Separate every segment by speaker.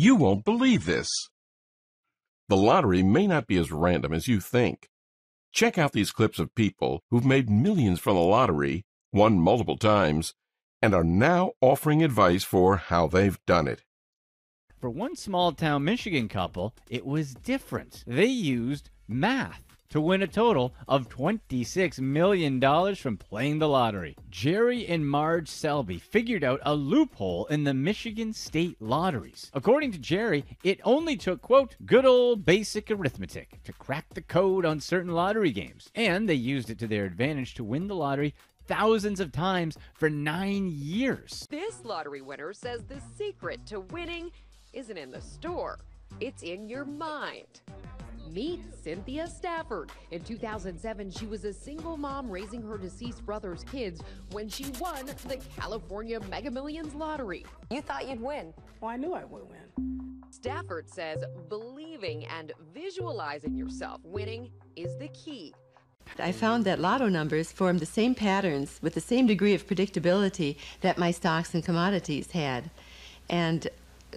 Speaker 1: You won't believe this. The lottery may not be as random as you think. Check out these clips of people who've made millions from the lottery, won multiple times, and are now offering advice for how they've done it.
Speaker 2: For one small-town Michigan couple, it was different. They used math to win a total of $26 million from playing the lottery. Jerry and Marge Selby figured out a loophole in the Michigan state lotteries. According to Jerry, it only took, quote, good old basic arithmetic to crack the code on certain lottery games. And they used it to their advantage to win the lottery thousands of times for 9 years.
Speaker 3: This lottery winner says the secret to winning isn't in the store, it's in your mind. Meet Cynthia Stafford. In 2007, she was a single mom raising her deceased brother's kids when she won the California Mega Millions lottery.
Speaker 4: You thought you'd win.
Speaker 5: Well, I knew I would win.
Speaker 3: Stafford says believing and visualizing yourself winning is the key.
Speaker 6: I found that lotto numbers form the same patterns with the same degree of predictability that my stocks and commodities had. And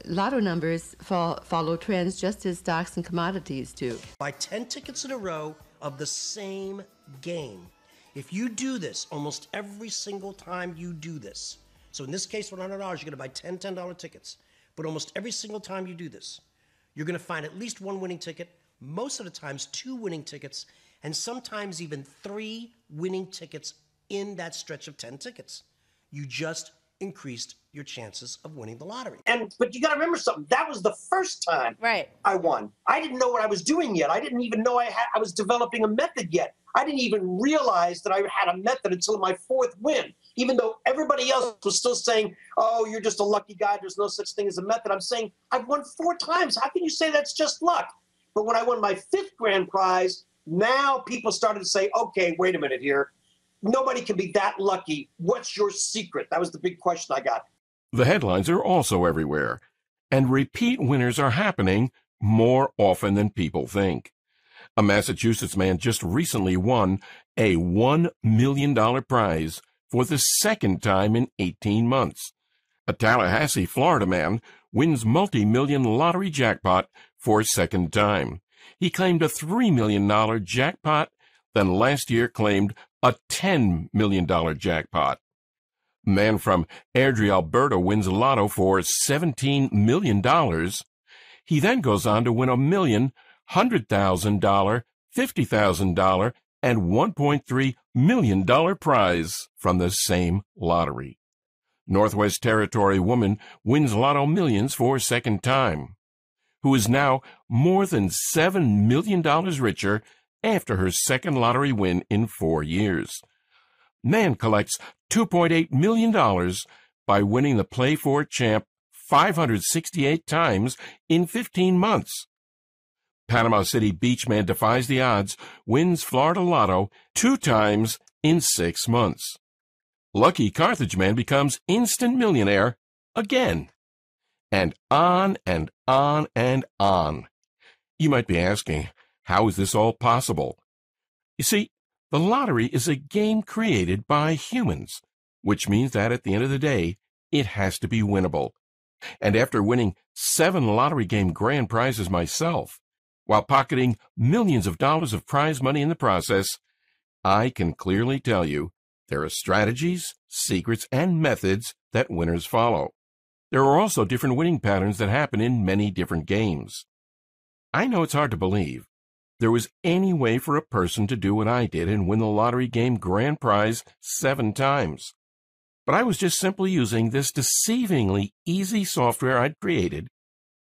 Speaker 6: lotto numbers follow trends just as stocks and commodities do.
Speaker 7: Buy 10 tickets in a row of the same game. If you do this almost every single time you do this, so in this case, $100, you're going to buy 10 $10 tickets. But almost every single time you do this, you're going to find at least one winning ticket, most of the times 2 winning tickets, and sometimes even 3 winning tickets in that stretch of 10 tickets. You just increased your chances of winning the lottery. But you got to remember something. That was the first time I won. I didn't know what I was doing yet. I didn't even know I was developing a method yet. I didn't even realize that I had a method until my 4th win. Even though everybody else was still saying, oh, you're just a lucky guy. There's no such thing as a method. I'm saying I've won 4 times. How can you say that's just luck? But when I won my 5th grand prize, now people started to say, okay, wait a minute here. Nobody can be that lucky. What's your secret? That was the big question I got.
Speaker 1: The headlines are also everywhere, and repeat winners are happening more often than people think. A Massachusetts man just recently won a $1 million prize for the 2nd time in 18 months. A Tallahassee, Florida man wins multi-million lottery jackpot for a 2nd time. He claimed a $3 million jackpot, then last year claimed a $10 million jackpot. Man from Airdrie, Alberta wins lotto for $17 million. He then goes on to win $1 million, $100,000, $50,000, and $1.3 million prize from the same lottery. Northwest Territory woman wins Lotto Millions for a 2nd time, who is now more than $7 million richer after her 2nd lottery win in 4 years. Man collects $2.8 million by winning the Play for Champ 568 times in 15 months. Panama City Beach man defies the odds, wins Florida Lotto 2 times in 6 months. Lucky Carthage man becomes instant millionaire again. And on and on and on. You might be asking, how is this all possible? You see, the lottery is a game created by humans, which means that at the end of the day, it has to be winnable. And after winning 7 lottery game grand prizes myself, while pocketing millions of dollars of prize money in the process, I can clearly tell you there are strategies, secrets, and methods that winners follow. There are also different winning patterns that happen in many different games. I know it's hard to believe there was any way for a person to do what I did and win the lottery game grand prize 7 times. But I was just simply using this deceivingly easy software I'd created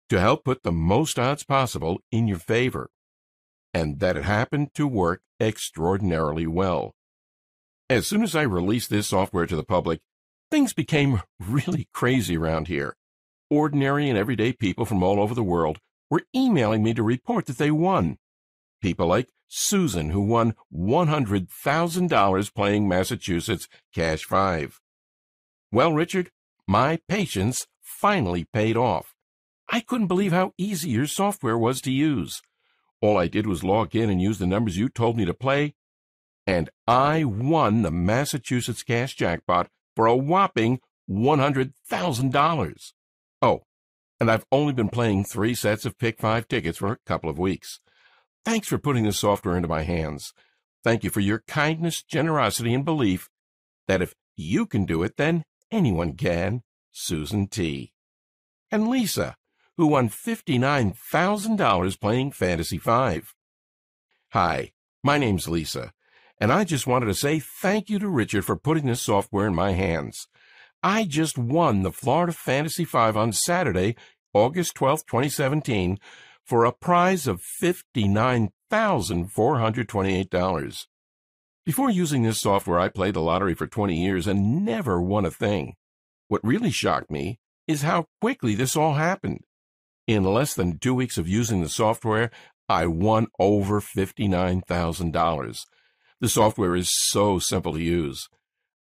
Speaker 1: to help put the most odds possible in your favor. And that it happened to work extraordinarily well. As soon as I released this software to the public, things became really crazy around here. Ordinary and everyday people from all over the world were emailing me to report that they won. People like Susan, who won $100,000 playing Massachusetts Cash 5. Well, Richard, my patience finally paid off. I couldn't believe how easy your software was to use. All I did was log in and use the numbers you told me to play, and I won the Massachusetts Cash Jackpot for a whopping $100,000. Oh, and I've only been playing 3 sets of Pick 5 tickets for a couple of weeks. Thanks for putting this software into my hands. Thank you for your kindness, generosity, and belief that if you can do it, then anyone can. Susan T. And Lisa, who won $59,000 playing Fantasy 5. Hi, my name's Lisa, and I just wanted to say thank you to Richard for putting this software in my hands. I just won the Florida Fantasy 5 on Saturday, August 12, 2017, for a prize of $59,428. Before using this software, I played the lottery for 20 years and never won a thing. What really shocked me is how quickly this all happened. In less than 2 weeks of using the software, I won over $59,000. The software is so simple to use.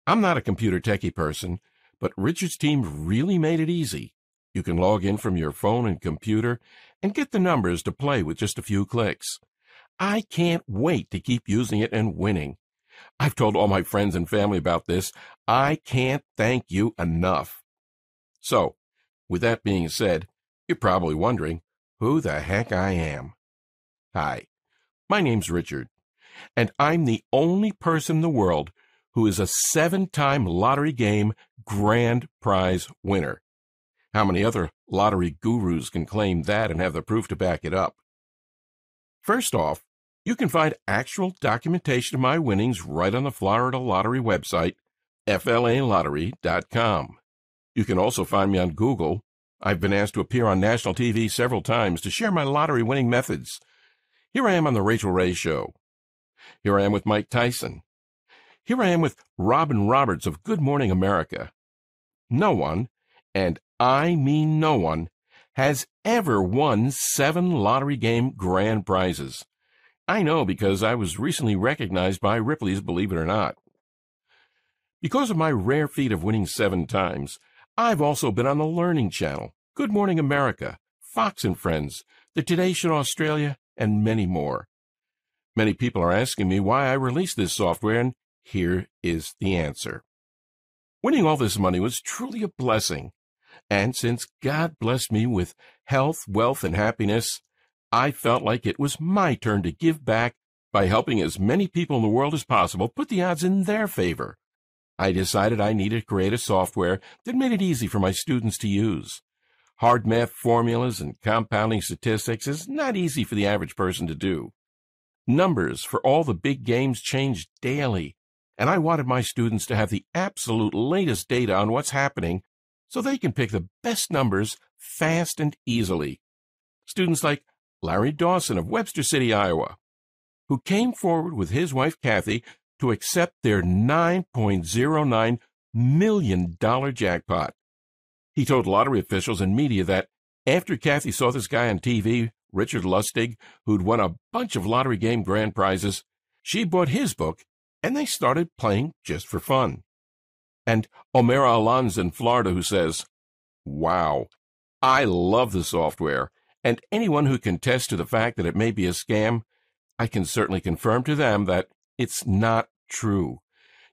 Speaker 1: I'm not a computer techie person, but Richard's team really made it easy. You can log in from your phone and computer and get the numbers to play with just a few clicks. I can't wait to keep using it and winning. I've told all my friends and family about this. I can't thank you enough. So, with that being said, you're probably wondering who the heck I am. Hi, my name's Richard, and I'm the only person in the world who is a 7-time lottery game grand prize winner. How many other lottery gurus can claim that and have the proof to back it up? First off, you can find actual documentation of my winnings right on the Florida Lottery website, flalottery.com. You can also find me on Google. I've been asked to appear on national TV several times to share my lottery winning methods. Here I am on The Rachel Ray Show. Here I am with Mike Tyson. Here I am with Robin Roberts of Good Morning America. No one, and I mean no one, has ever won 7 lottery game grand prizes. I know because I was recently recognized by Ripley's Believe It or Not. Because of my rare feat of winning 7 times, I've also been on the Learning Channel, Good Morning America, Fox and Friends, The Today Show Australia, and many more. Many people are asking me why I released this software, and here is the answer. Winning all this money was truly a blessing, and since God blessed me with health, wealth, and happiness, I felt like it was my turn to give back by helping as many people in the world as possible put the odds in their favor. I decided I needed to create a software that made it easy for my students to use. Hard math formulas and compounding statistics is not easy for the average person to do. Numbers for all the big games change daily, and I wanted my students to have the absolute latest data on what's happening so they can pick the best numbers fast and easily. Students like Larry Dawson of Webster City, Iowa, who came forward with his wife Kathy to accept their $9.09 million jackpot. He told lottery officials and media that after Kathy saw this guy on TV, Richard Lustig, who'd won a bunch of lottery game grand prizes, she bought his book and they started playing just for fun. And Omera Alonzo in Florida, who says, "Wow, I love the software, and anyone who can attest to the fact that it may be a scam, I can certainly confirm to them that it's not true.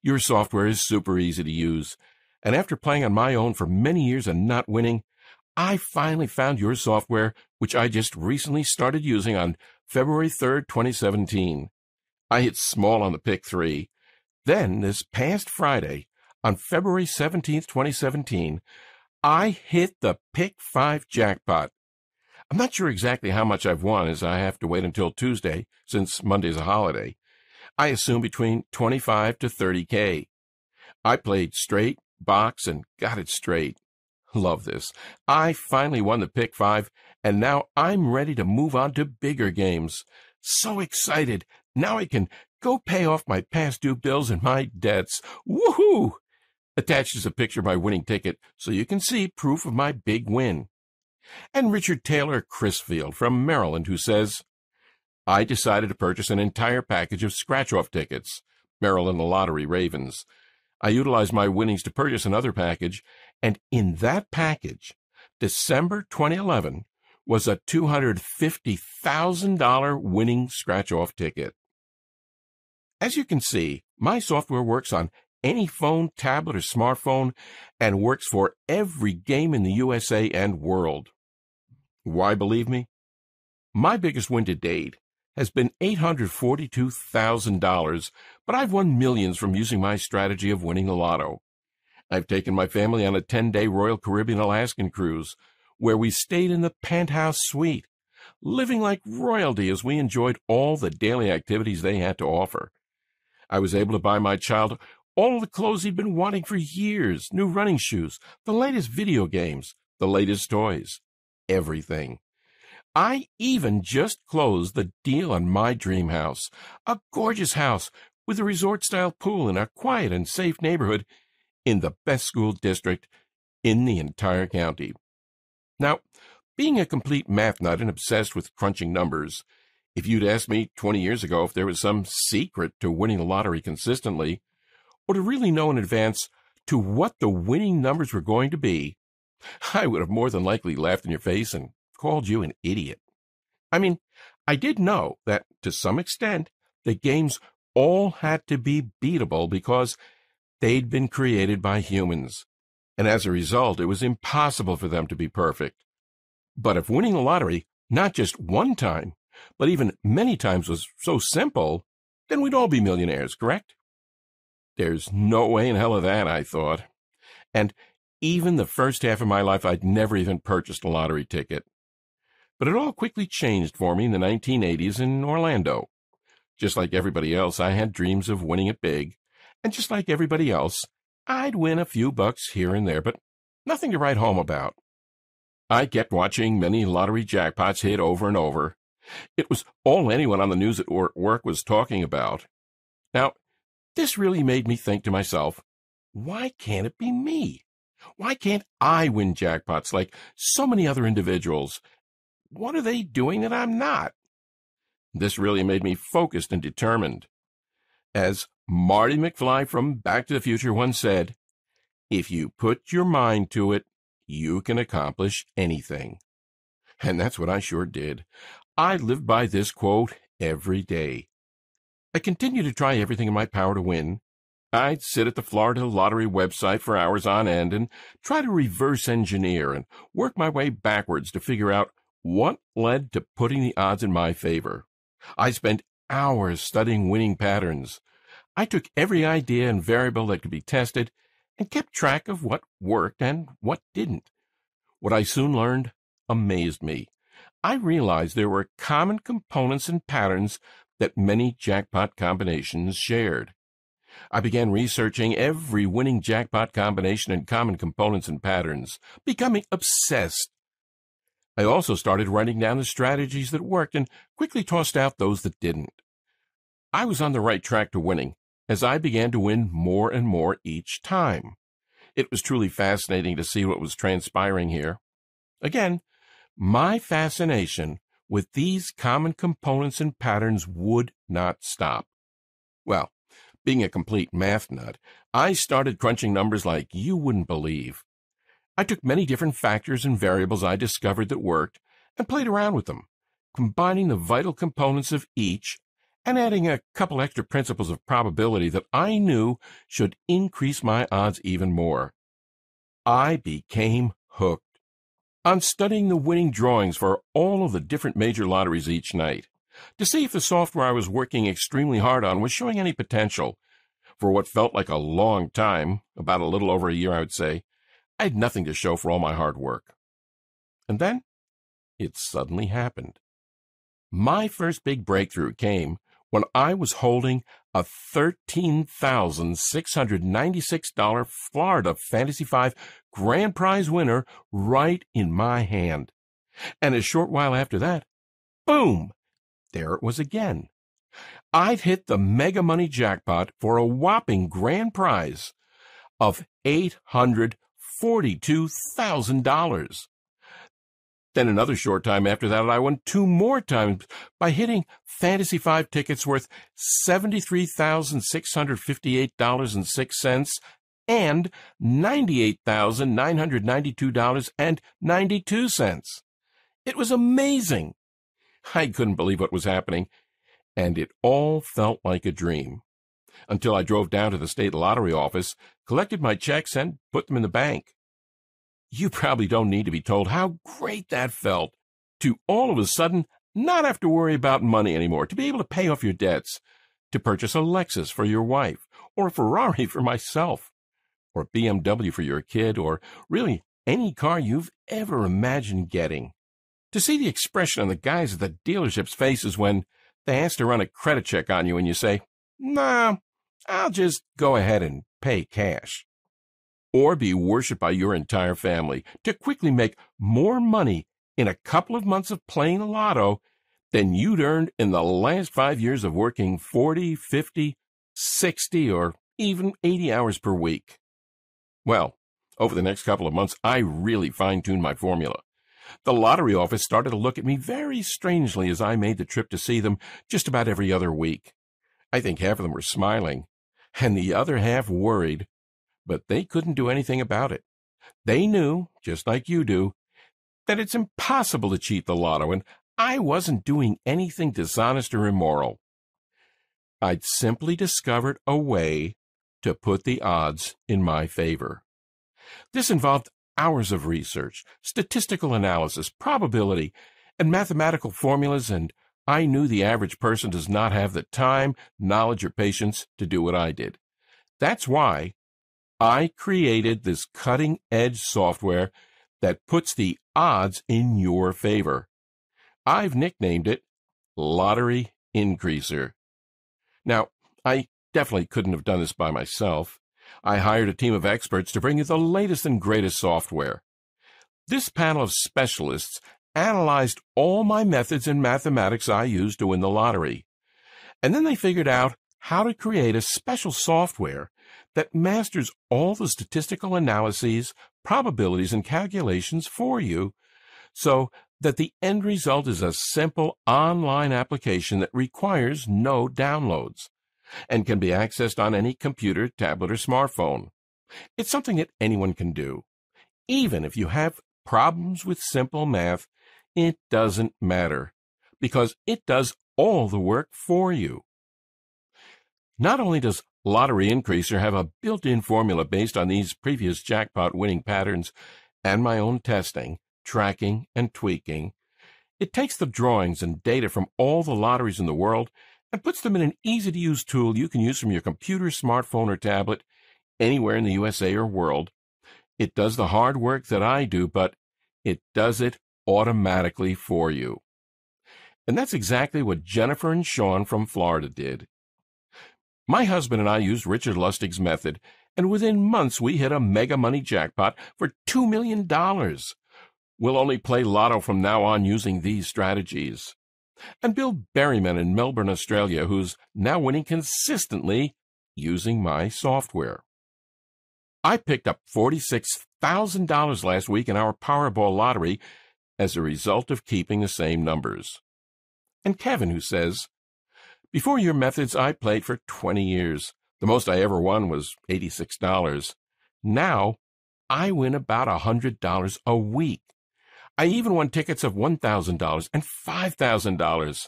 Speaker 1: Your software is super easy to use, and after playing on my own for many years and not winning, I finally found your software, which I just recently started using on February 3rd, 2017. I hit small on the pick 3. Then, this past Friday, on February 17th, 2017, I hit the pick 5 jackpot. I'm not sure exactly how much I've won, as I have to wait until Tuesday, since Monday's a holiday. I assume between 25 to 30K. I played straight, box, and got it straight. Love this. I finally won the pick 5, and now I'm ready to move on to bigger games. So excited. Now I can go pay off my past due bills and my debts. Woohoo! Attached is a picture of my winning ticket, so you can see proof of my big win. And Richard Taylor Crisfield from Maryland, who says, I decided to purchase an entire package of scratch-off tickets, Maryland Lottery Ravens. I utilized my winnings to purchase another package, and in that package, December 2011, was a $250,000 winning scratch-off ticket. As you can see, my software works on any phone, tablet, or smartphone, and works for every game in the USA and world. Why believe me? My biggest win to date has been $842,000, but I've won millions from using my strategy of winning the lotto. I've taken my family on a 10-day Royal Caribbean Alaskan cruise, where we stayed in the penthouse suite, living like royalty as we enjoyed all the daily activities they had to offer. I was able to buy my child all the clothes he'd been wanting for years, new running shoes, the latest video games, the latest toys, everything. I even just closed the deal on my dream house, a gorgeous house with a resort-style pool in a quiet and safe neighborhood in the best school district in the entire county. Now, being a complete math nut and obsessed with crunching numbers, if you'd asked me 20 years ago if there was some secret to winning the lottery consistently, or to really know in advance to what the winning numbers were going to be, I would have more than likely laughed in your face and called you an idiot. I mean, I did know that, to some extent, the games all had to be beatable because they'd been created by humans, and as a result, it was impossible for them to be perfect. But if winning the lottery, not just one time, but even many times, was so simple, then we'd all be millionaires, correct? There's no way in hell of that, I thought. And even the first half of my life, I'd never even purchased a lottery ticket. But it all quickly changed for me in the 1980s in Orlando. Just like everybody else, I had dreams of winning it big. And just like everybody else, I'd win a few bucks here and there, but nothing to write home about. I kept watching many lottery jackpots hit over and over. It was all anyone on the news at work was talking about. Now, this really made me think to myself, why can't it be me? Why can't I win jackpots like so many other individuals? What are they doing that I'm not? This really made me focused and determined. As Marty McFly from Back to the Future once said, if you put your mind to it, you can accomplish anything. And that's what I sure did. I live by this quote every day. I continue to try everything in my power to win. I'd sit at the Florida Lottery website for hours on end and try to reverse engineer and work my way backwards to figure out what led to putting the odds in my favor. I spent hours studying winning patterns. I took every idea and variable that could be tested and kept track of what worked and what didn't. What I soon learned amazed me. I realized there were common components and patterns that many jackpot combinations shared. I began researching every winning jackpot combination and common components and patterns, becoming obsessed. I also started writing down the strategies that worked and quickly tossed out those that didn't. I was on the right track to winning as I began to win more and more each time. It was truly fascinating to see what was transpiring here. Again, my fascination with these common components and patterns would not stop. Well, being a complete math nut, I started crunching numbers like you wouldn't believe. I took many different factors and variables I discovered that worked and played around with them, combining the vital components of each and adding a couple extra principles of probability that I knew should increase my odds even more. I became hooked on studying the winning drawings for all of the different major lotteries each night, to see if the software I was working extremely hard on was showing any potential. For what felt like a long time, about a little over a year, I would say, I had nothing to show for all my hard work. And then it suddenly happened. My first big breakthrough came when I was holding a $13,696 Florida Fantasy 5 grand prize winner right in my hand. And a short while after that, boom, there it was again. I'd hit the mega money jackpot for a whopping grand prize of $842,000. Then another short time after that, I won 2 more times by hitting Fantasy 5 tickets worth $73,658.06 and $98,992.92. It was amazing. I couldn't believe what was happening, and it all felt like a dream. Until I drove down to the state lottery office, collected my checks, and put them in the bank. You probably don't need to be told how great that felt to all of a sudden not have to worry about money anymore, to be able to pay off your debts, to purchase a Lexus for your wife, or a Ferrari for myself, or a BMW for your kid, or really any car you've ever imagined getting. To see the expression on the guys at the dealership's faces when they ask to run a credit check on you and you say, "Nah, I'll just go ahead and pay cash." Or be worshipped by your entire family to quickly make more money in a couple of months of playing the lotto than you'd earned in the last 5 years of working 40, 50, 60, or even 80 hours per week. Well, over the next couple of months, I really fine-tuned my formula. The lottery office started to look at me very strangely as I made the trip to see them just about every other week. I think half of them were smiling, and the other half worried, but they couldn't do anything about it. They knew, just like you do, that it's impossible to cheat the lotto, and I wasn't doing anything dishonest or immoral. I'd simply discovered a way to put the odds in my favor. This involved hours of research, statistical analysis, probability, and mathematical formulas, and I knew the average person does not have the time, knowledge, or patience to do what I did. That's why I created this cutting-edge software that puts the odds in your favor. I've nicknamed it Lottery Increaser. Now, I definitely couldn't have done this by myself. I hired a team of experts to bring you the latest and greatest software. This panel of specialists analyzed all my methods and mathematics I used to win the lottery. And then they figured out how to create a special software that masters all the statistical analyses, probabilities, and calculations for you, so that the end result is a simple online application that requires no downloads and can be accessed on any computer, tablet, or smartphone. It's something that anyone can do. Even if you have problems with simple math, it doesn't matter, because it does all the work for you. Not only does Lottery Increaser have a built-in formula based on these previous jackpot winning patterns and my own testing, tracking, and tweaking, it takes the drawings and data from all the lotteries in the world and puts them in an easy-to-use tool you can use from your computer, smartphone, or tablet anywhere in the USA or world. It does the hard work that I do, but it does it automatically for you. And that's exactly what Jennifer and Sean from Florida did. My husband and I used Richard Lustig's method, and within months we hit a mega money jackpot for $2 million. We'll only play lotto from now on using these strategies. And Bill Berryman in Melbourne, Australia, who's now winning consistently using my software. I picked up $46,000 last week in our Powerball lottery as a result of keeping the same numbers. And Kevin, who says, "Before your methods, I played for 20 years. The most I ever won was $86. Now, I win about $100 a week. I even won tickets of $1,000 and $5,000.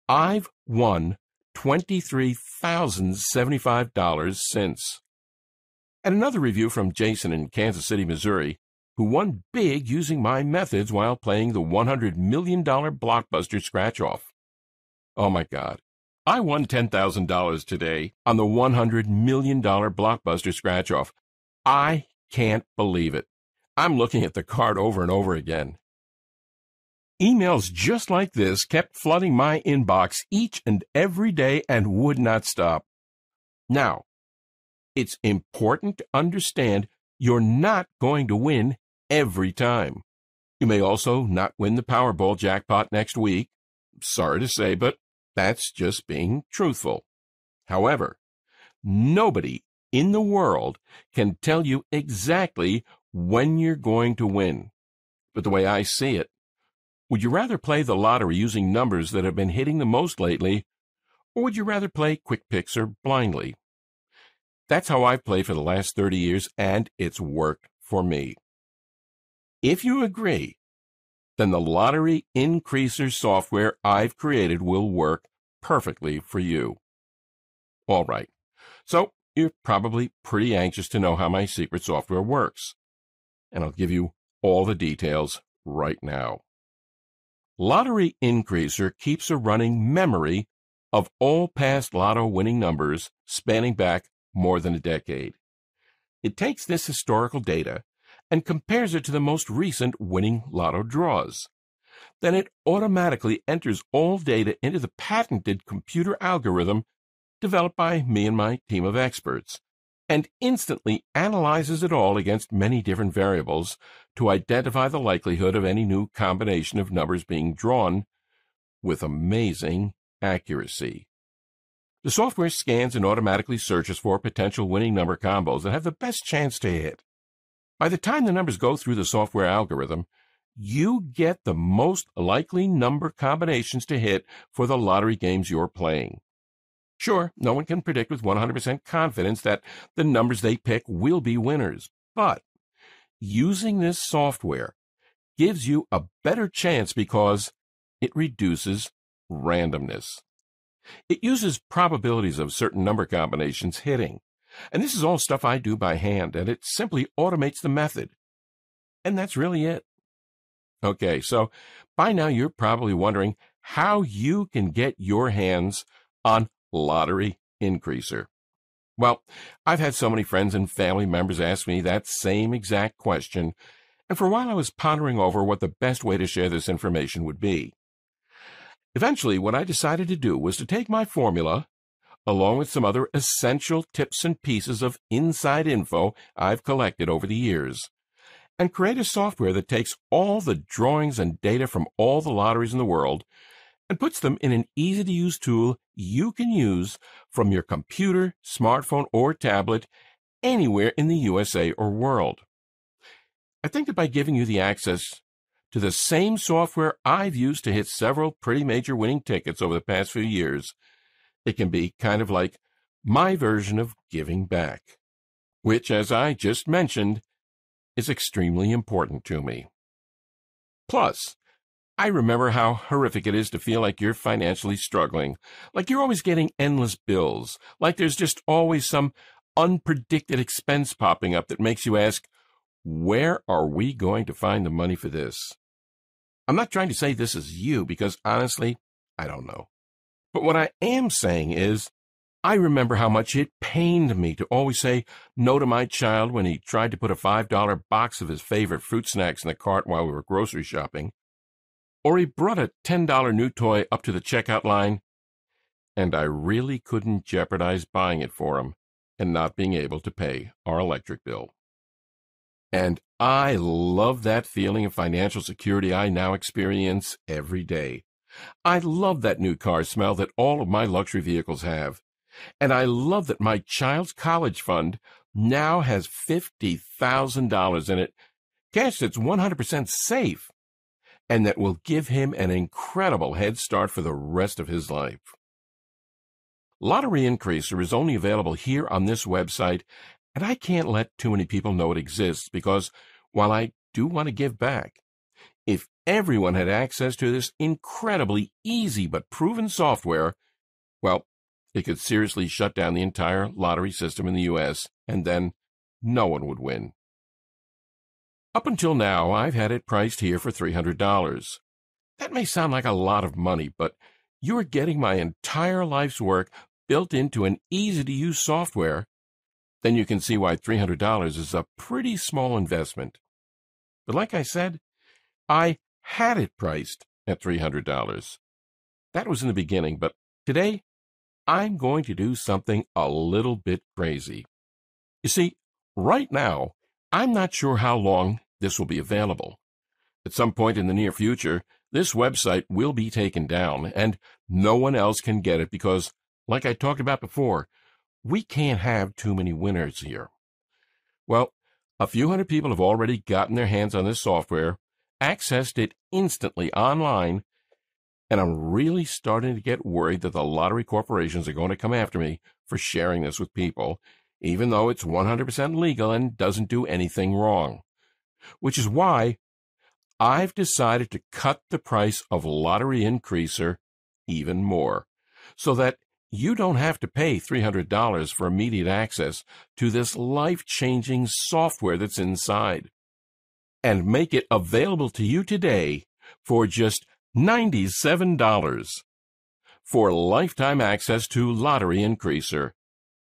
Speaker 1: I've won $23,075 since." And another review from Jason in Kansas City, Missouri, who won big using my methods while playing the $100 million blockbuster scratch-off. "Oh my God. I won $10,000 today on the $100 million blockbuster scratch-off. I can't believe it. I'm looking at the card over and over again." Emails just like this kept flooding my inbox each and every day and would not stop. Now, it's important to understand you're not going to win every time. You may also not win the Powerball jackpot next week. Sorry to say, but that's just being truthful. However, nobody in the world can tell you exactly when you're going to win. But the way I see it, would you rather play the lottery using numbers that have been hitting the most lately, or would you rather play quick picks or blindly? That's how I've played for the last 30 years, and it's worked for me. If you agree, then the Lottery Increaser software I've created will work perfectly for you. All right, so you're probably pretty anxious to know how my secret software works, and I'll give you all the details right now. Lottery Increaser keeps a running memory of all past lotto winning numbers spanning back more than a decade. It takes this historical data and compares it to the most recent winning lotto draws. Then it automatically enters all data into the patented computer algorithm developed by me and my team of experts, and instantly analyzes it all against many different variables to identify the likelihood of any new combination of numbers being drawn with amazing accuracy. The software scans and automatically searches for potential winning number combos that have the best chance to hit. By the time the numbers go through the software algorithm, you get the most likely number combinations to hit for the lottery games you're playing. Sure, no one can predict with 100% confidence that the numbers they pick will be winners, but using this software gives you a better chance because it reduces randomness. It uses probabilities of certain number combinations hitting, and this is all stuff I do by hand, and it simply automates the method. And that's really it. Okay, so by now you're probably wondering how you can get your hands on Lottery Increaser. Well, I've had so many friends and family members ask me that same exact question, and for a while I was pondering over what the best way to share this information would be. Eventually, what I decided to do was to take my formula, along with some other essential tips and pieces of inside info I've collected over the years, and create a software that takes all the drawings and data from all the lotteries in the world and puts them in an easy-to-use tool you can use from your computer, smartphone, or tablet anywhere in the USA or world. I think that by giving you the access to the same software I've used to hit several pretty major winning tickets over the past few years, it can be kind of like my version of giving back, which, as I just mentioned, is extremely important to me. Plus, I remember how horrific it is to feel like you're financially struggling, like you're always getting endless bills, like there's just always some unpredicted expense popping up that makes you ask, where are we going to find the money for this? I'm not trying to say this is you, because honestly, I don't know. But what I am saying is, I remember how much it pained me to always say no to my child when he tried to put a $5 box of his favorite fruit snacks in the cart while we were grocery shopping, or he brought a $10 new toy up to the checkout line, and I really couldn't jeopardize buying it for him and not being able to pay our electric bill. And I love that feeling of financial security I now experience every day. I love that new car smell that all of my luxury vehicles have. And I love that my child's college fund now has $50,000 in it, cash that's 100% safe, and that will give him an incredible head start for the rest of his life. Lottery Increaser is only available here on this website, and I can't let too many people know it exists because, while I do want to give back, if everyone had access to this incredibly easy but proven software, well, it could seriously shut down the entire lottery system in the U.S., and then no one would win. Up until now, I've had it priced here for $300. That may sound like a lot of money, but you're getting my entire life's work built into an easy-to-use software. Then you can see why $300 is a pretty small investment. But like I said, I had it priced at $300. That was in the beginning, but today, I'm going to do something a little bit crazy. You see, right now, I'm not sure how long this will be available. At some point in the near future, this website will be taken down, and no one else can get it because, like I talked about before, we can't have too many winners here. Well, a few hundred people have already gotten their hands on this software, accessed it instantly online, and I'm really starting to get worried that the lottery corporations are going to come after me for sharing this with people, even though it's 100% legal and doesn't do anything wrong. Which is why I've decided to cut the price of Lottery Increaser even more, so that you don't have to pay $300 for immediate access to this life-changing software that's inside, and make it available to you today for just $97. For lifetime access to Lottery Increaser,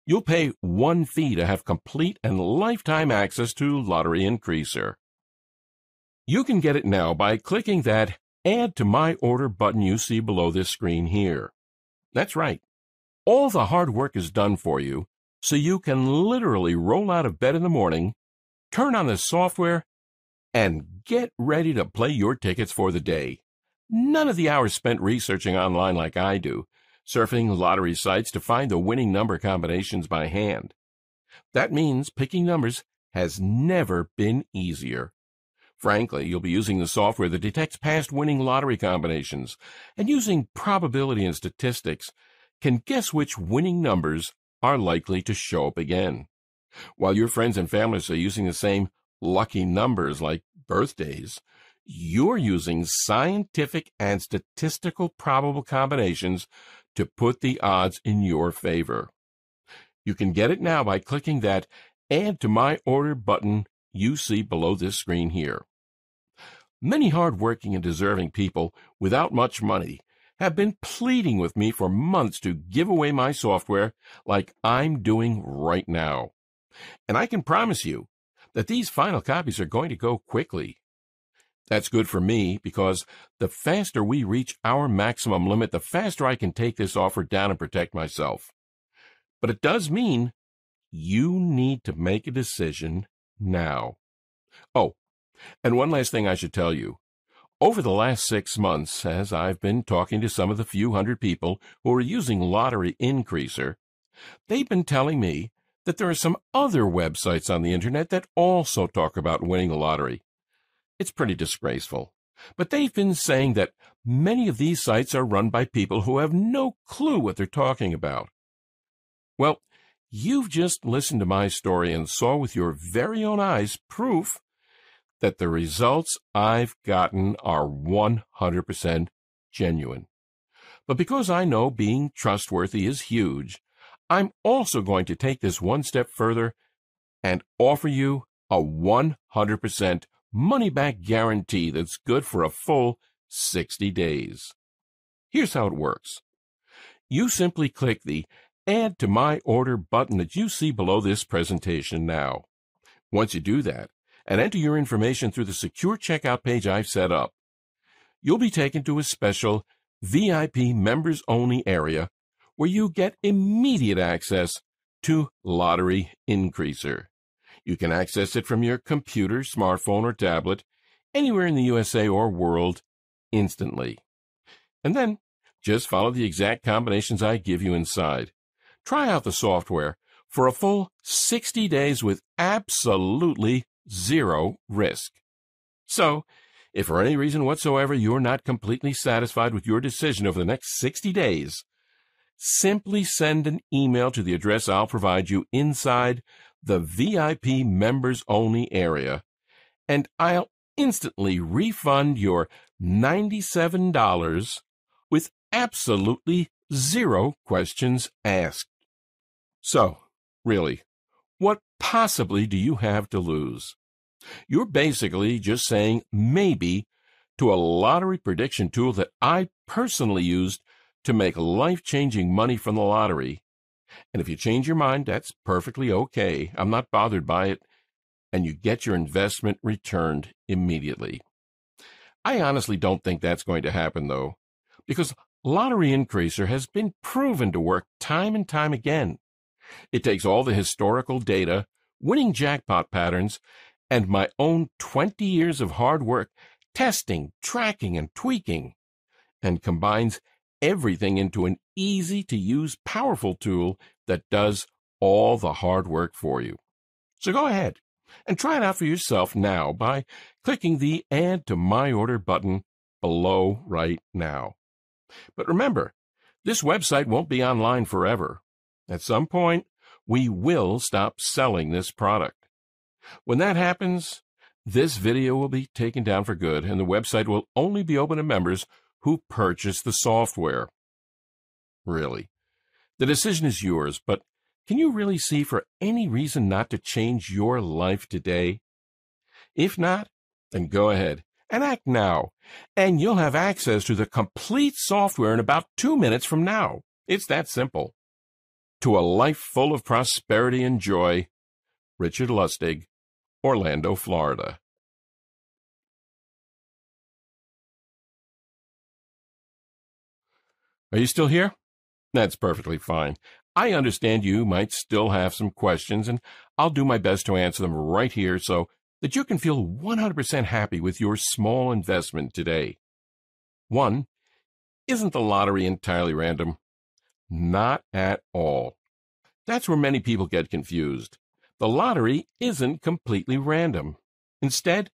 Speaker 1: you'll pay one fee to have complete and lifetime access to Lottery Increaser. You can get it now by clicking that Add to My Order button you see below this screen here. That's right. All the hard work is done for you, so you can literally roll out of bed in the morning, turn on the software, and get ready to play your tickets for the day. None of the hours spent researching online like I do, surfing lottery sites to find the winning number combinations by hand. That means picking numbers has never been easier. Frankly, you'll be using the software that detects past winning lottery combinations, and using probability and statistics can guess which winning numbers are likely to show up again. While your friends and families are using the same lucky numbers like birthdays, you're using scientific and statistical probable combinations to put the odds in your favor. You can get it now by clicking that Add to My Order button you see below this screen here. Many hard-working and deserving people without much money have been pleading with me for months to give away my software like I'm doing right now. And I can promise you that these final copies are going to go quickly. That's good for me because the faster we reach our maximum limit, the faster I can take this offer down and protect myself. But it does mean you need to make a decision now. Oh, and one last thing I should tell you. Over the last 6 months, as I've been talking to some of the few hundred people who are using Lottery Increaser, they've been telling me that there are some other websites on the internet that also talk about winning the lottery. It's pretty disgraceful, but they've been saying that many of these sites are run by people who have no clue what they're talking about. Well, you've just listened to my story and saw with your very own eyes proof that the results I've gotten are 100% genuine. But because I know being trustworthy is huge, I'm also going to take this one step further and offer you a 100% money-back guarantee that's good for a full 60 days. Here's how it works. You simply click the Add to My Order button that you see below this presentation now. Once you do that, and enter your information through the secure checkout page I've set up, you'll be taken to a special VIP members-only area where you get immediate access to Lottery Increaser. You can access it from your computer, smartphone, or tablet, anywhere in the USA or world, instantly. And then, just follow the exact combinations I give you inside. Try out the software for a full 60 days with absolutely zero risk. So, if for any reason whatsoever you're not completely satisfied with your decision over the next 60 days, simply send an email to the address I'll provide you inside the VIP members-only area, and I'll instantly refund your $97 with absolutely zero questions asked. So, really, what possibly do you have to lose? You're basically just saying maybe to a lottery prediction tool that I personally used to make life-changing money from the lottery. And if you change your mind, that's perfectly okay. I'm not bothered by it. And you get your investment returned immediately. I honestly don't think that's going to happen, though, because Lottery Increaser has been proven to work time and time again. It takes all the historical data, winning jackpot patterns, and my own 20 years of hard work testing, tracking, and tweaking, and combines everything into an easy-to-use, powerful tool that does all the hard work for you. So go ahead and try it out for yourself now by clicking the Add to My Order button below right now. But remember, this website won't be online forever. At some point, we will stop selling this product. When that happens, this video will be taken down for good, and the website will only be open to members who purchase the software. Really, the decision is yours, but can you really see for any reason not to change your life today? If not, then go ahead And act now, and you'll have access to the complete software in about 2 minutes from now. It's that simple. To a life full of prosperity and joy, Richard Lustig, Orlando, Florida. Are you still here? That's perfectly fine. I understand you might still have some questions, and I'll do my best to answer them right here so that you can feel 100% happy with your small investment today. 1. Isn't the lottery entirely random? Not at all. That's where many people get confused. The lottery isn't completely random. Instead,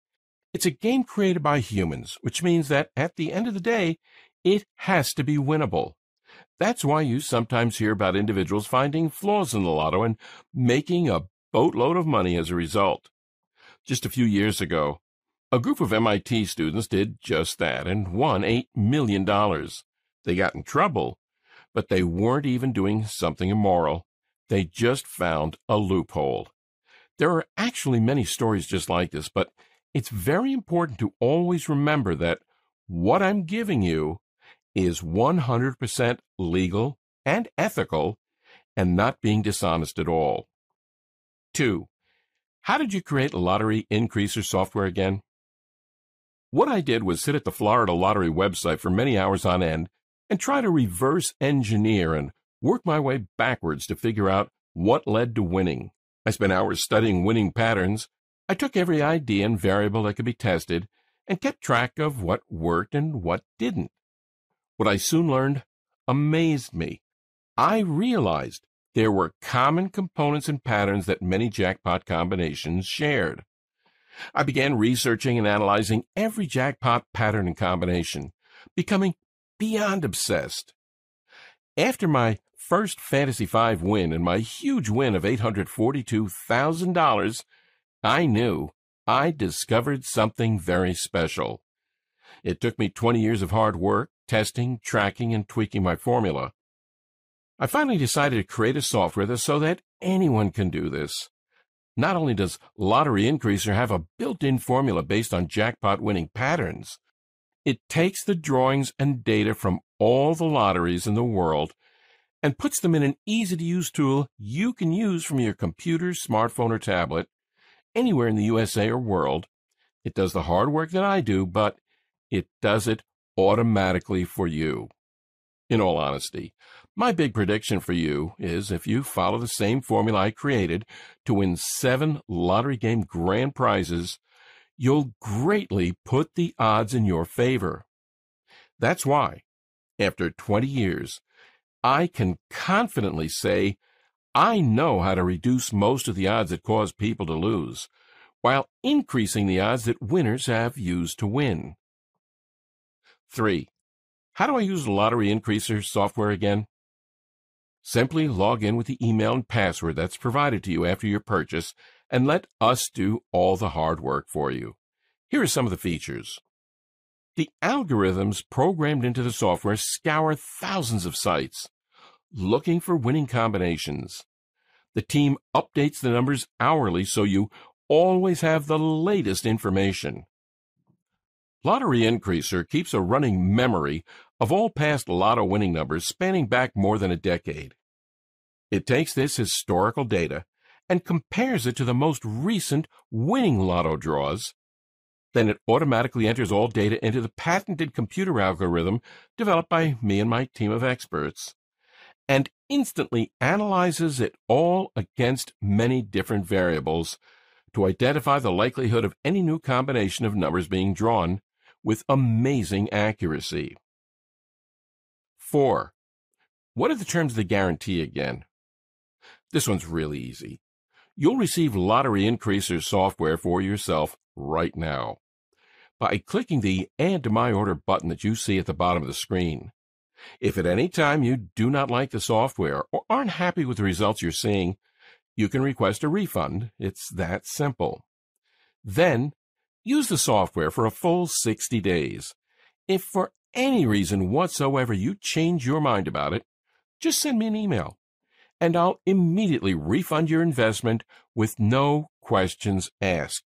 Speaker 1: it's a game created by humans, which means that at the end of the day, it has to be winnable. That's why you sometimes hear about individuals finding flaws in the lotto and making a boatload of money as a result. Just a few years ago, a group of MIT students did just that and won $8 million. They got in trouble, but they weren't even doing something immoral. They just found a loophole. There are actually many stories just like this, but it's very important to always remember that what I'm giving you is 100% legal and ethical and not being dishonest at all. 2. How did you create lottery increaser software again? What I did was sit at the Florida Lottery website for many hours on end and try to reverse engineer and work my way backwards to figure out what led to winning. I spent hours studying winning patterns. I took every idea and variable that could be tested and kept track of what worked and what didn't. What I soon learned amazed me. I realized there were common components and patterns that many jackpot combinations shared. I began researching and analyzing every jackpot pattern and combination, becoming beyond obsessed. After my first Fantasy 5 win and my huge win of $842,000, I knew I discovered something very special. It took me 20 years of hard work, testing, tracking, and tweaking my formula. I finally decided to create a software so that anyone can do this. Not only does Lottery Increaser have a built-in formula based on jackpot winning patterns, it takes the drawings and data from all the lotteries in the world and puts them in an easy-to-use tool you can use from your computer, smartphone, or tablet, anywhere in the USA or world. It does the hard work that I do, but it does it automatically for you. In all honesty, my big prediction for you is if you follow the same formula I created to win 7 lottery game grand prizes, you'll greatly put the odds in your favor. That's why, after 20 years, I can confidently say I know how to reduce most of the odds that cause people to lose, while increasing the odds that winners have used to win. 3. How do I use Lottery Increaser software again? Simply log in with the email and password that's provided to you after your purchase and let us do all the hard work for you. Here are some of the features. The algorithms programmed into the software scour thousands of sites, looking for winning combinations. The team updates the numbers hourly so you always have the latest information. Lottery Increaser keeps a running memory of all past lotto winning numbers spanning back more than a decade. It takes this historical data and compares it to the most recent winning lotto draws. Then it automatically enters all data into the patented computer algorithm developed by me and my team of experts, and instantly analyzes it all against many different variables to identify the likelihood of any new combination of numbers being drawn with amazing accuracy. 4. What are the terms of the guarantee again? This one's really easy. You'll receive Lottery Increaser software for yourself right now by clicking the Add to My Order button that you see at the bottom of the screen. If at any time you do not like the software or aren't happy with the results you're seeing, you can request a refund. It's that simple. Then, use the software for a full 60 days. If for any reason whatsoever you change your mind about it, just send me an email, and I'll immediately refund your investment with no questions asked.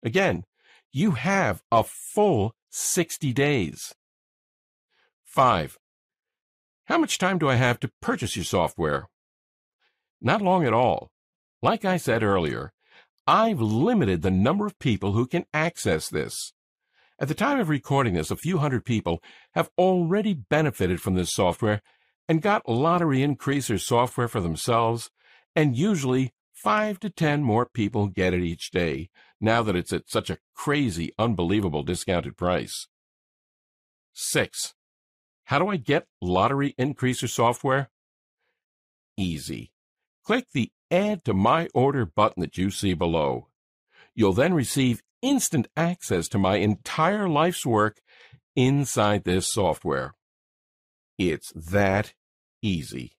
Speaker 1: Again, You have a full 60 days. 5. How much time do I have to purchase your software? Not long at all. Like I said earlier, I've limited the number of people who can access this. At the time of recording this, a few hundred people have already benefited from this software and got lottery increaser software for themselves, and usually 5 to 10 more people get it each day, now that it's at such a crazy, unbelievable discounted price. 6. How do I get lottery increaser software? Easy. Click the Add to My Order button that you see below. You'll then receive instant access to my entire life's work inside this software. It's that easy.